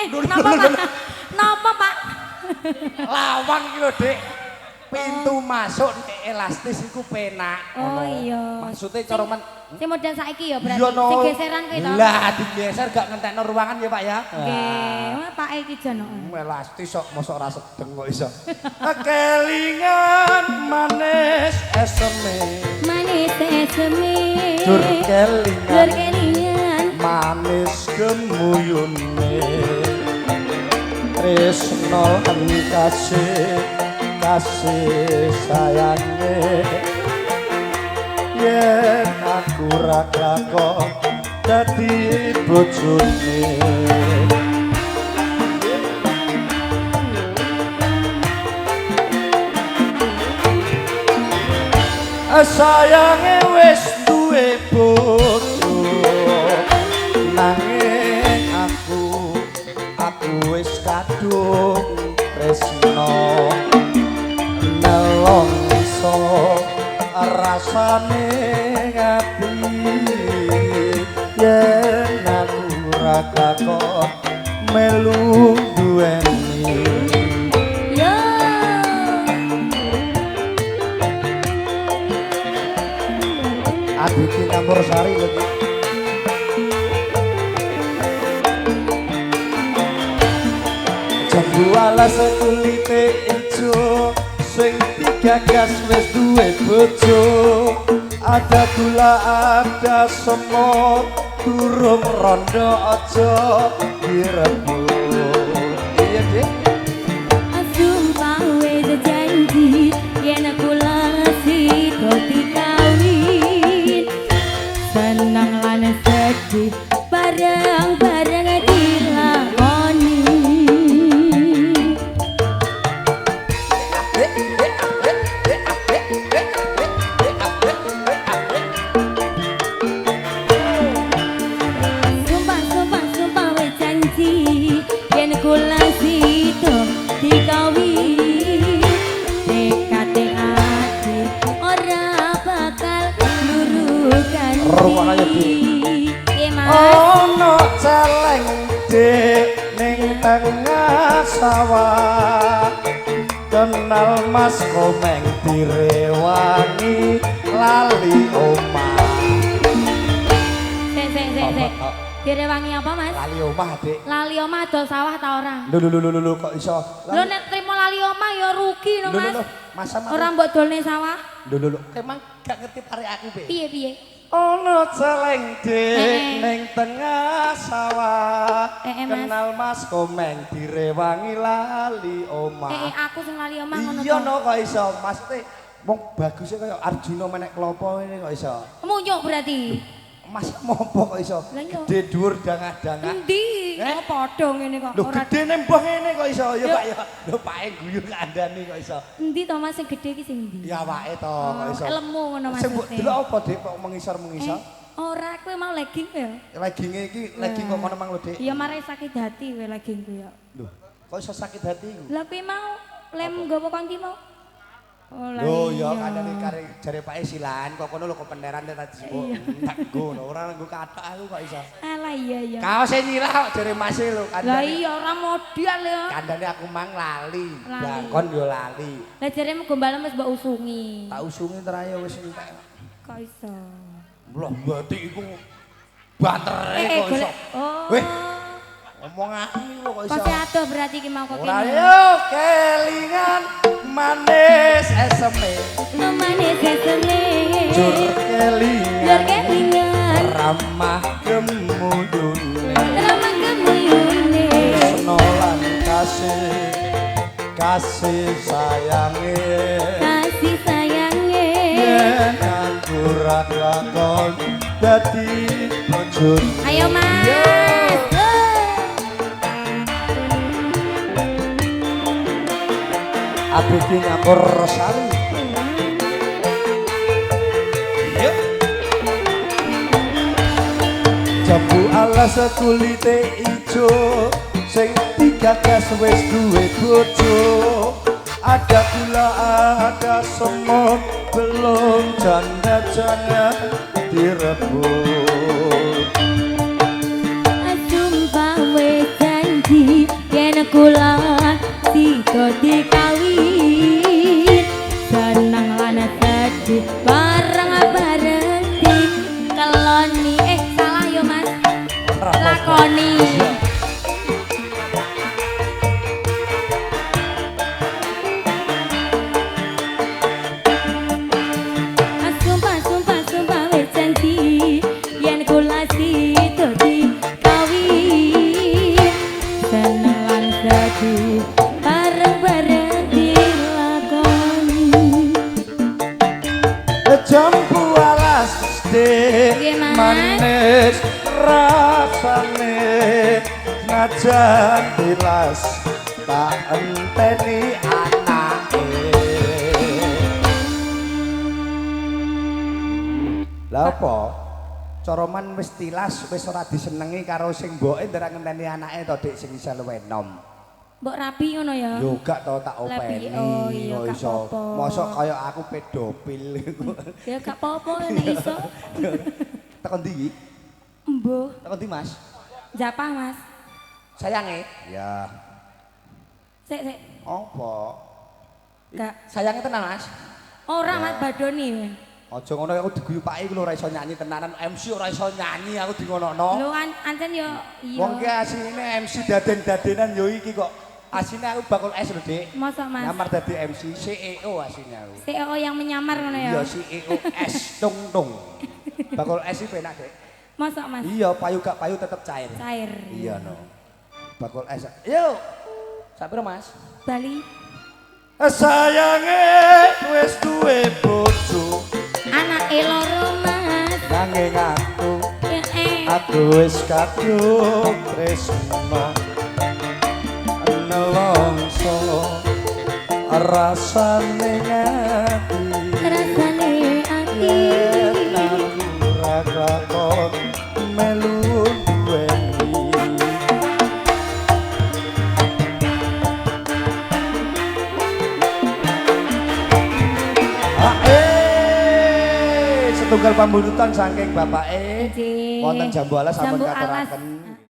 Napa Pak? Napa Pak? Lawang iki lho, Dik. Pintu masuk nek elastis iku penak. Oh iya. Maksudnya cara men Sing model saiki ya berarti iya, no. sing geseran kuwi to. Lah digeser gak ngentekno ruangan ya Pak ya. Nggih, wah Pak iki jono. Elastis kok mosok ora sedeng kok iso. Kelingan manis eseme. Manis eseme. Dur Dur kelingan kelingan. manis gemuyune. Tresno kasih kasih sayange. Yen aku ra kok dadi bojone. Sayange wis duwe bojo nanging aku wis kadung tresno nelongso rasane ati yen aku ra kok melu duweni Yo. Adiki campur sari lho. Jambu alas kulite ijo sing digagas wis duwe bojo. Ada gula ada semut durung rondo aja direbut. Iya Dik. Sumpah wis janji yen aku lasi dadi kawin. Senang lan sedih bareng-bareng dilakoni. Sumpah wis janji yen aku lasi dadi kawin. Dekate ati ora bakal nurukan Ruangannya, Bi. Piye Mas? Ono celeng Dik ning tengah sawah. Kenal Mas Komeng direwangi lali omah. Sik. Direwangi apa Mas? Lali omah, Dik. Lali omah adol sawah ta ora? Lho kok iso? Lho nek trimo lali omah ya rugi no Mas. Masa Ora mbok dolne sawah. Lho. Emang gak ngerti tarik aku, Be. Piye? Ono celeng Dik ning tengah sawah. Mas. Kenal Mas Komeng direwangi lali omah. Aku sing lali omah ngono Iya to. no kok iso. Maksudnya wong bagusnya kaya Arjuna menek klopo ini kok iso. Munyuk berarti. Mas mopo kok iso. Lah iya. Gede dhuwur dangah-dangah. Endi? Oh padha ngene kok. Lho gede nembah ngene kok iso. Ya Pak ya. Lho pake guyu kandhane kok iso. Endi to Mas sing gedhe iki sing endi? Ya awake to kok iso. Lemu ngono Mas. Sing mbok delok apa Dik kok mengisor-mengisor? Ora kowe mau legging ya? Legginge iki legging kok ngono mang lho Dik. Iya mare sakit hati kowe leggingku ya. Lho, kok iso sakit hati iku? Lah kowe mau lem nggawa konti mau? Oh lah. Lho ya kandhane kare jare Pak Silan kok kono lho kok penderan tadi sibuk. Tak ngono ora nggo kathok aku kok iso. Alah iya. Kaose nyirah kok jare Mas lho Lah kandhane. iya ora modal ya. Kandhane aku mang lali. Lali. Bakon yo lali. Lah jaremu gombalem wis mbok usungi. Tak usungi terae wis entek. Kok iso? Lah batik iku bantere kok iso. Oh. Weh, ngomong aku kok iso. Kok adoh berarti iki mau kok Ora kene. yo kelingan manis eseme. No manis eseme. Jur Jur kelingan kelingan. ramah gemuyune. Ramah gemuyune. Senolan kasih sayange. Kasih sayange. Yen aku ra lakon dadi bojone. Ayo Mas. Abdi ngapur sari. Yuk. Jambu alas kulite ijo sing digagas wis duwe bojo. Ada gula ada semut belum janda jangan direbut. Sumpah wis janji kula sida dikawin seneng lan sedih bareng-bareng dikeloni salah yo Mas lakoni sumpah wis janji yen kula sida dikawin seneng lan sedih bareng-bareng dilakoni jambu alas Nggih, Mas. manis rasane najan bilas tak enteni anake lha apa coroman wis tilas wis ora disenengi karo sing mboke nderek ngenteni anake to Dik sing isih luwih enom. mbok rapi ngono ya Yo gak to tak openi. Oh iya, kok gak iso. apa-apa. Mosok kaya aku pedofil. ya gak apa-apa nek iso Tekan ndi? embuh Tekan ndi Mas? japah Mas Sayange? Ya. sik Apa? gak Sayange tenan Mas. ora Mas badoni Aja ngono aku diguyu Pak iki lho ora iso nyanyi tenanan MC ora iso nyanyi aku di ngono-ngono. lho ancen yo iya Wong ki asline MC daden-dadenan yo iki kok. Asline aku bakul es lho Dik. mosok Mas Nyamar dadi MC CEO asline aku. CEO yang menyamar ngono ya Iya CEO S tung-tung. Bakul es iki penak Dik. mosok Mas Iya payu gak payu tetep cair. cair Iya no. Bakul es. Yuk. Sapiro Mas? Bali Sayange wis duwe bojo. anake loro Mas Nanging aku eh wis kadung tresno. Nelongso rasane ngati. rasane ati Ora kelakon melu duweni. Setunggal pambunutan saking bapake Nggih. wonten Jambu Alas sampun Jambu Alas. katuraken.